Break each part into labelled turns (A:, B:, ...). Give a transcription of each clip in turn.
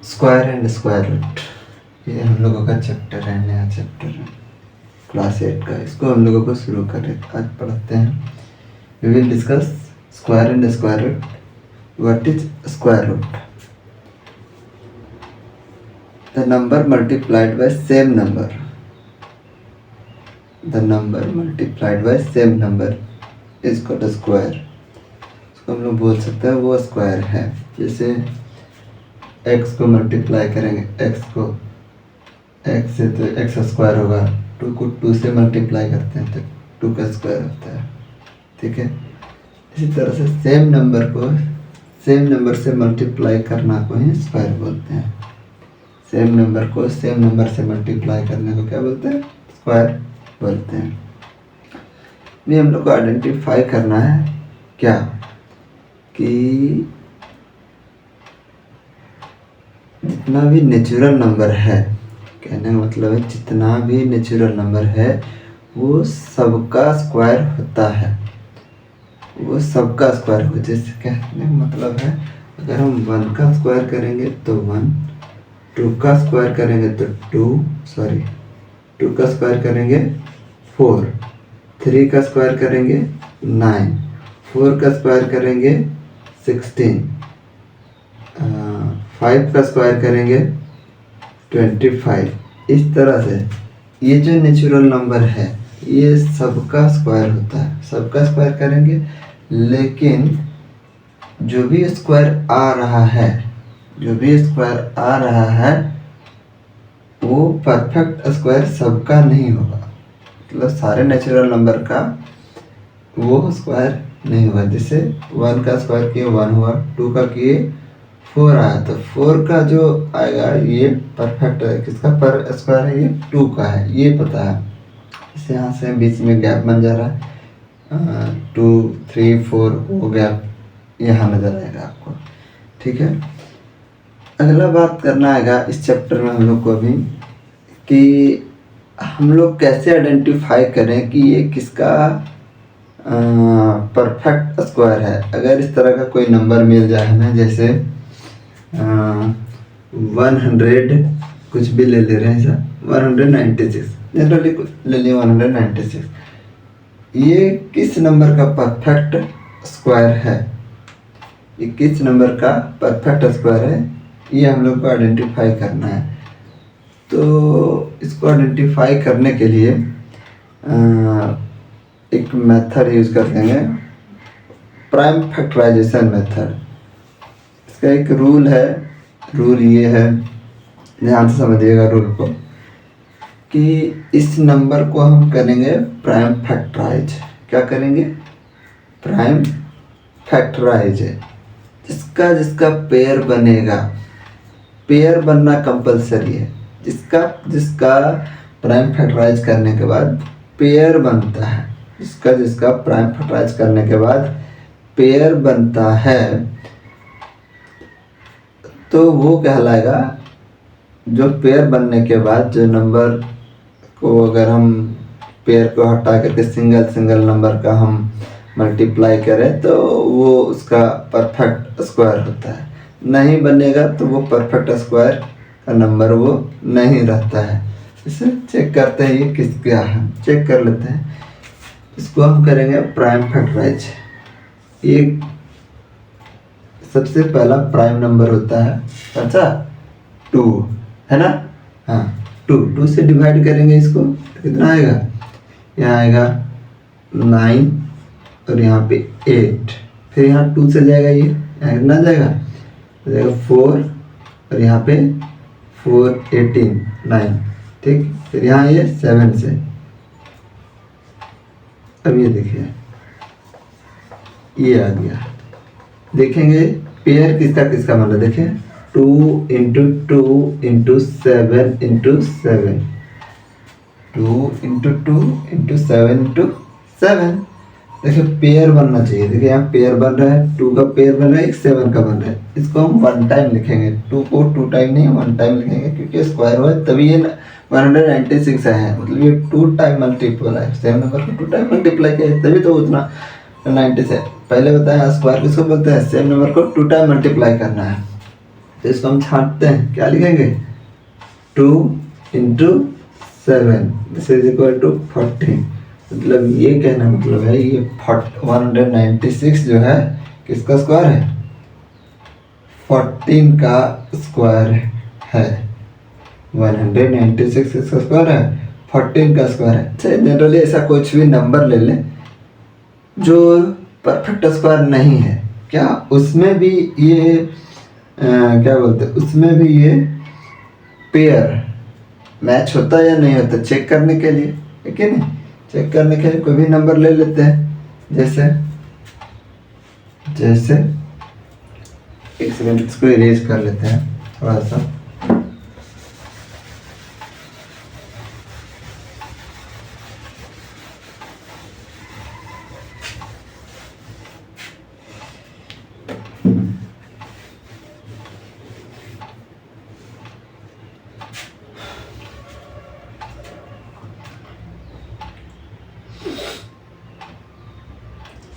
A: Square and square root, ये हम लोगों का चैप्टर है, नया चैप्टर है क्लास 8 का। इसको हम लोगों को शुरू करें, आज पढ़ते हैं। We will discuss square and square root. What is square root? The number multiplied by same number, the number multiplied by same number is called square. इसको हम लोग बोल सकते हैं वो स्क्वायर है। जैसे x को मल्टीप्लाई करेंगे, x से तो x स्क्वायर होगा, 2 को 2 से मल्टीप्लाई करते हैं तो 2 का स्क्वायर होता है। ठीक है, इसी तरह से सेम नंबर से मल्टीप्लाई करना को ही स्क्वायर बोलते हैं। सेम नंबर को सेम नंबर से मल्टीप्लाई करने को क्या बोलते हैं? स्क्वायर बोलते हैं। ये हम लोग को आइडेंटिफाई करना है क्या कि जितना भी नेचुरल नंबर है, कहने का मतलब है जितना भी नेचुरल नंबर है वो सबका स्क्वायर होता है, वो सबका स्क्वायर हो। जैसे कहने का मतलब है अगर हम 1 का स्क्वायर करेंगे तो 1, 2 का स्क्वायर करेंगे तो 2 का स्क्वायर करेंगे 4, 3 का स्क्वायर करेंगे 9, 4 का स्क्वायर करेंगे 16, 5 का स्क्वायर करेंगे 25। इस तरह से ये जो नेचुरल नंबर है ये सबका स्क्वायर होता है, सबका स्क्वायर करेंगे। लेकिन जो भी स्क्वायर आ रहा है वो परफेक्ट स्क्वायर सबका नहीं होगा। मतलब सारे नेचुरल नंबर का वो स्क्वायर नहीं होगा। जैसे 1 का स्क्वायर किए 1 हुआ, 2 का किए 4 आया, तो 4 का जो आएगा ये परफेक्ट है। किसका पर स्क्वायर है? ये 2 का है, ये पता है। इसे यहाँ से बीच में गैप बन जा रहा है, 2, 3, 4 वो गैप यहाँ नजर आएगा आपको। ठीक है, अगला बात करना आएगा इस चैप्टर में हम लोग को अभी कि हम लोग कैसे आइडेंटिफाई करें कि ये किसका परफेक्ट स्क्वायर है। अगर इस तरह का कोई नंबर मिल जाए हमें, जैसे 100 कुछ भी ले रहे हैं सर, 196 जनरली ले लिया 196, ये किस नंबर का परफेक्ट स्क्वायर है? ये किस नंबर का परफेक्ट स्क्वायर है, ये हम लोग को आइडेंटिफाई करना है। तो इसको आइडेंटिफाई करने के लिए एक मेथड यूज कर देंगे, प्राइम फैक्टराइजेशन मेथड। इसका एक रूल है, रूल ये है, ध्यान से समझिएगा रूल को, कि इस नंबर को हम करेंगे प्राइम फैक्टराइज। क्या करेंगे? Prime factorize. जिसका पेयर बनेगा, पेयर बनना कंपलसरी है। जिसका प्राइम फैक्टराइज करने के बाद पेयर बनता है, जिसका प्राइम फैक्टराइज करने के बाद पेयर बनता है तो वो कहलाएगा। जो पेयर बनने के बाद जो नंबर को अगर हम पेयर को हटा करके सिंगल नंबर का हम मल्टीप्लाई करें तो वो उसका परफेक्ट स्क्वायर होता है। नहीं बनेगा तो वो परफेक्ट स्क्वायर का नंबर वो नहीं रहता है। इसे चेक करते हैं ये क्या है, चेक कर लेते हैं। इसको हम करेंगे प्राइम फैक्टराइज। ये सबसे पहला प्राइम नंबर होता है, अच्छा 2 है ना। हाँ, 2 से डिवाइड करेंगे इसको तो कितना आएगा? यहाँ आएगा 9 और यहाँ पे 8, फिर यहाँ 2 से जाएगा, ये यहाँ कितना जाएगा? 4 और यहाँ पे 4, 18, 9। ठीक, फिर यहाँ ये 7 से। अब ये देखिए ये आ गया। देखेंगे पेयर किसका बन रहा है, देखें 2 × 2 × 7 × 7, 2 × 2 × 7 × 7। देखिए पेयर बनना चाहिए। देखिए यहाँ पेयर बन रहा है, 2 का पेयर बन रहा है, 7 का बन रहा है। इसको हम 1 टाइम लिखेंगे, 2 को 2 टाइम नहीं 1 टाइम लिखेंगे, क्योंकि स्क्वायर हुआ है तभी ये 196 है। मतलब ये 2 टाइम मल्टीपल है, सेम नंबर को 2 टाइम मल्टीप्लाई किया तभी तो उतना 90 से। पहले बताया स्क्वायर किसको बोलते हैं? सेम नंबर को 2 टाइम मल्टीप्लाई करना है। तो इसको हम छांटते हैं, क्या लिखेंगे 2 into 7 this is equal to 40। मतलब ये कहना मतलब है ये 196 जो है किसका स्क्वायर है 14 का स्क्वायर है। 196 किसका स्क्वायर है 14 का स्क्वायर है। जनरली ऐसा कुछ भी नंबर ले लें जो परफेक्ट स्क्वायर नहीं है, क्या उसमें भी ये क्या बोलते हैं उसमें भी ये पेयर मैच होता है या नहीं होता चेक करने के लिए, है कि नहीं। चेक करने के लिए कोई भी नंबर ले लेते हैं, जैसे जैसे एक सेकंड इसको इरेज कर लेते हैं थोड़ा सा।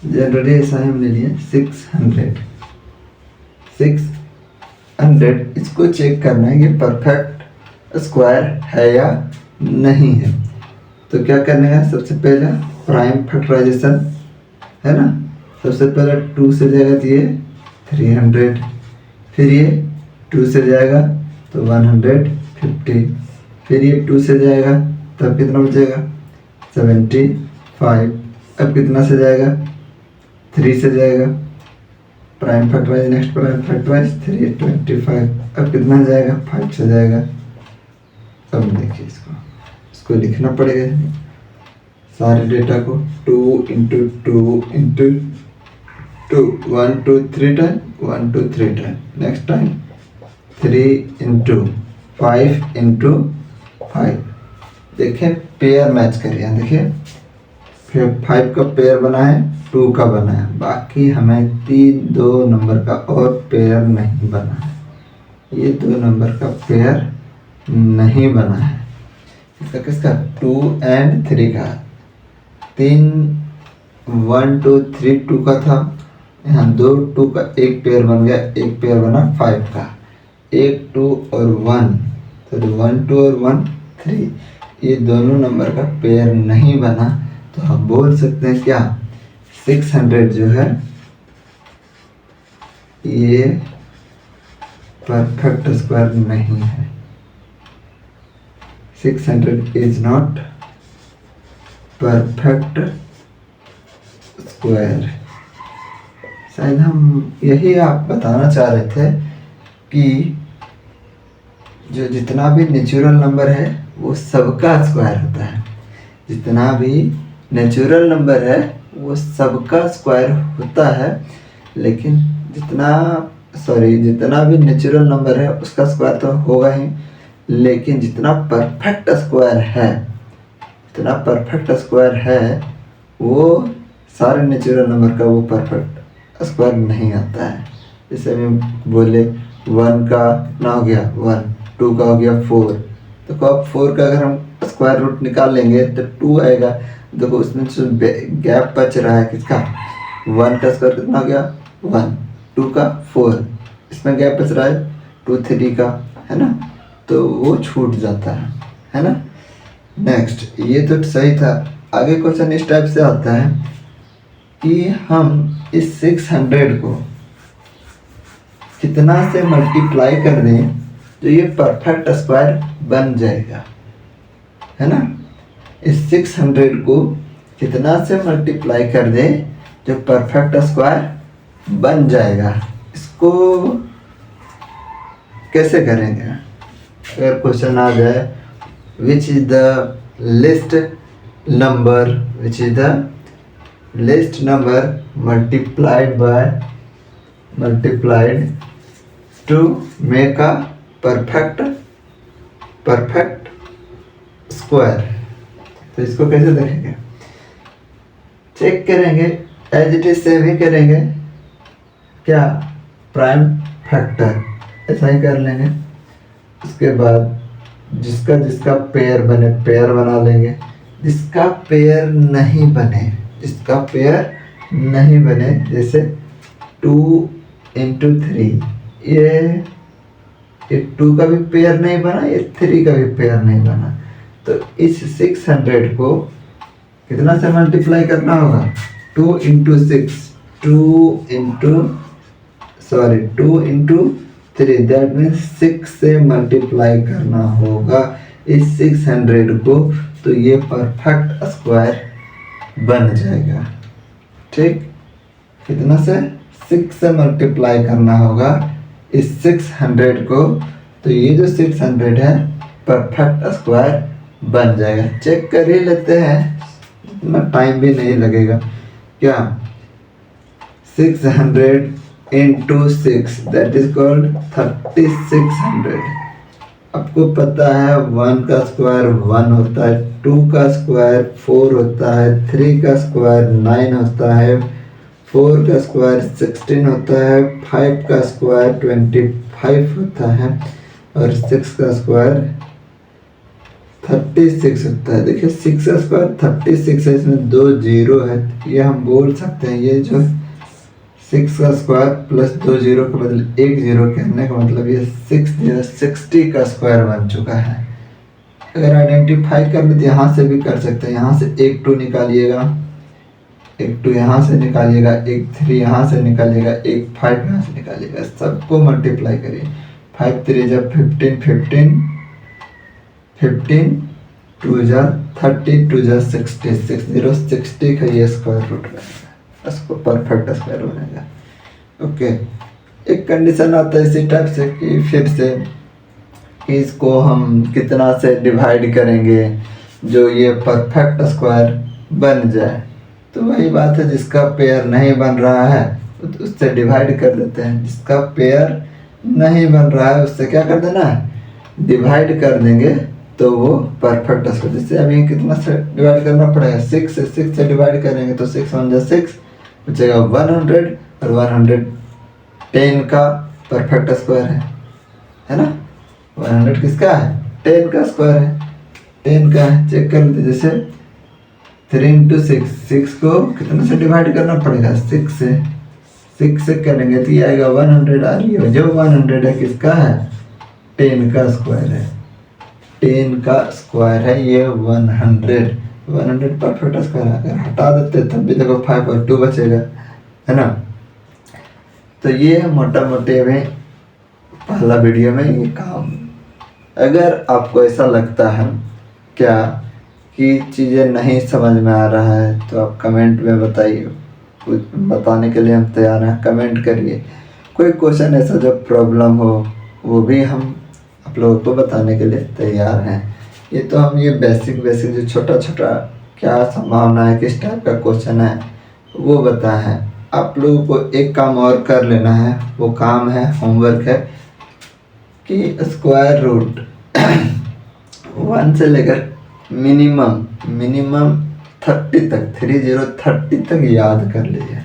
A: जनरली ऐसा ही हमने लिया 600 इसको चेक करना है कि परफेक्ट स्क्वायर है या नहीं है। तो क्या करने का सबसे पहला प्राइम फैक्टराइजेशन है ना। सबसे पहला 2 से जाएगा तो ये 300, फिर ये 2 से जाएगा तो 150, फिर ये 2 से जाएगा तब कितना बचेगा 75। अब कितना से जाएगा 3 से जाएगा prime factorize, next prime factorize 3 25। अब कितना जाएगा 5 से जाएगा। अब देखिए इसको लिखना पड़ेगा सारे डेटा को 2 into 2 into 2 1 2 3 time 1 2 3 time, next time 3 into 5 into 5। देखिए पेयर मैच करिए, देखिए फिर 5 का पेयर बना है 2 का बना है, बाकी हमें 2 नंबर का और पेयर नहीं बना है। ये 2 नंबर का पेयर नहीं बना है। इसका किसका 2 and 3 का 3 1 2 3 2 का था, यहाँ 2 2 का एक पेयर बन गया, एक पेयर बना 5 का, 1 2 और 1 तो 1 2 और 1 3 ये दोनों नंबर का पेयर नहीं बना। तो हम बोल सकते हैं क्या 600 जो है ये परफेक्ट स्क्वायर नहीं है। 600 इज नॉट परफेक्ट स्क्वायर। शायद हम यही आप बताना चाह रहे थे कि जो जितना भी नेचुरल नंबर है वो सबका स्क्वायर होता है। जितना भी नेचुरल नंबर है वो सबका स्क्वायर होता है, लेकिन जितना भी नेचुरल नंबर है उसका स्क्वायर तो होगा ही, लेकिन जितना परफेक्ट स्क्वायर है वो सारे नेचुरल नंबर का वो परफेक्ट स्क्वायर नहीं आता है। जैसे हम बोले 1 का कितना हो गया 1, 2 का हो गया 4, तो कब 4 का अगर हम स्क्वायर रूट निकाल लेंगे तो 2 आएगा। देखो उसमें जो गैप बच रहा है किसका 1 का स्क्वायर कितना हो गया 1, 2 का 4, इसमें गैप बच रहा है 2 3 का, है ना, तो वो छूट जाता है ना। नेक्स्ट ये तो सही था। आगे क्वेश्चन इस टाइप से आता है कि हम इस 600 को कितना से मल्टीप्लाई कर दें जो ये परफेक्ट स्क्वायर बन जाएगा, है ना। इस 600 को कितना से मल्टीप्लाई कर दें जो परफेक्ट स्क्वायर बन जाएगा। इसको कैसे करेंगे। अगर क्वेश्चन आ जाए which is the list number multiplied to make a perfect square, तो इसको कैसे देखेंगे चेक करेंगे। एज इट इज सेम ही करेंगे, क्या प्राइम फैक्टर ऐसा ही कर लेंगे। उसके बाद जिसका पेयर बने पेयर बना लेंगे, जिसका पेयर नहीं बने जैसे 2 into 3 ये ये 2 का भी पेयर नहीं बना, ये 3 का भी पेयर नहीं बना। तो इस 600 को कितना से मल्टीप्लाई करना होगा? 2 इंटू 6, 2 इंटू 3, दैट मीन्स 6 से मल्टीप्लाई करना होगा इस 600 को, तो ये परफेक्ट स्क्वायर बन जाएगा। ठीक, कितना से? 6 से मल्टीप्लाई करना होगा इस 600 को, तो ये जो 600 है परफेक्ट स्क्वायर बन जाएगा। चेक कर ही लेते हैं, इतना टाइम भी नहीं लगेगा। क्या? 600 इंटू 6 दैट इज कॉल्ड 3600। आपको पता है 1 का स्क्वायर 1 होता है, 2 का स्क्वायर 4 होता है, 3 का स्क्वायर 9 होता है, 4 का स्क्वायर 16 होता है, 5 का स्क्वायर 25 होता है और 6 का स्क्वायर 36 होता है। देखिए 6 का स्क्वायर 36 है, इसमें 2 जीरो है, ये हम बोल सकते हैं ये जो 6 का स्क्वायर प्लस 2 जीरो के बदले 1 जीरो कहने का मतलब ये 60 का स्क्वायर बन चुका है। अगर आइडेंटिफाई करना तो यहाँ से भी कर सकते हैं, यहाँ से एक 2 निकालिएगा, एक 2 यहाँ से निकालिएगा, एक 3 यहाँ से निकालिएगा, एक 5 यहाँ से निकालिएगा, सबको मल्टीप्लाई करिए। 5 3 जब 15 2 जा 30 2 जा 60, 60 का ये स्क्वायर रूट बनेगा, इसको परफेक्ट स्क्वायर बनेगा। ओके, एक कंडीशन आता है इसी टाइप से कि फिर से कि इसको हम कितना से डिवाइड करेंगे जो ये परफेक्ट स्क्वायर बन जाए। तो वही बात है, जिसका पेयर नहीं बन रहा है तो उससे डिवाइड कर देते हैं, जिसका पेयर नहीं बन रहा है उससे क्या कर देना है? डिवाइड कर देंगे तो वो परफेक्ट स्क्वायर। जैसे अभी कितना से डिवाइड करना पड़ेगा? 6 से डिवाइड करेंगे तो 6 1 जा 6 बचेगा 100, और 110 का परफेक्ट स्क्वायर है ना? 100 किसका है? 10 का स्क्वायर है, 10 का है। चेक कर लेते, जैसे 3 इंटू 6 को कितने से डिवाइड करना पड़ेगा? 6 से करेंगे तो ये आएगा 100 आ रही है, जो 100 है किसका है? 10 का स्क्वायर है, 10 का स्क्वायर है ये 100 परफेक्ट स्क्वायर है। अगर हटा देते तब भी देखो 5 और 2 बचेगा, है ना? तो ये है मोटा मोटी अभी पहला वीडियो में ये काम। अगर आपको ऐसा लगता है क्या कि चीज़ें नहीं समझ में आ रहा है तो आप कमेंट में बताइए, कुछ बताने के लिए हम तैयार हैं। कमेंट करिए, कोई क्वेश्चन ऐसा जो प्रॉब्लम हो वो भी हम आप लोगों को बताने के लिए तैयार हैं। ये तो हम ये बेसिक जो छोटा क्या संभावना है, किस टाइप का क्वेश्चन है वो बताए हैं। आप लोगों को एक काम और कर लेना है, वो काम है, होमवर्क है कि स्क्वायर रूट 1 से लेकर मिनिमम 30 तक 30 तक याद कर लीजिए।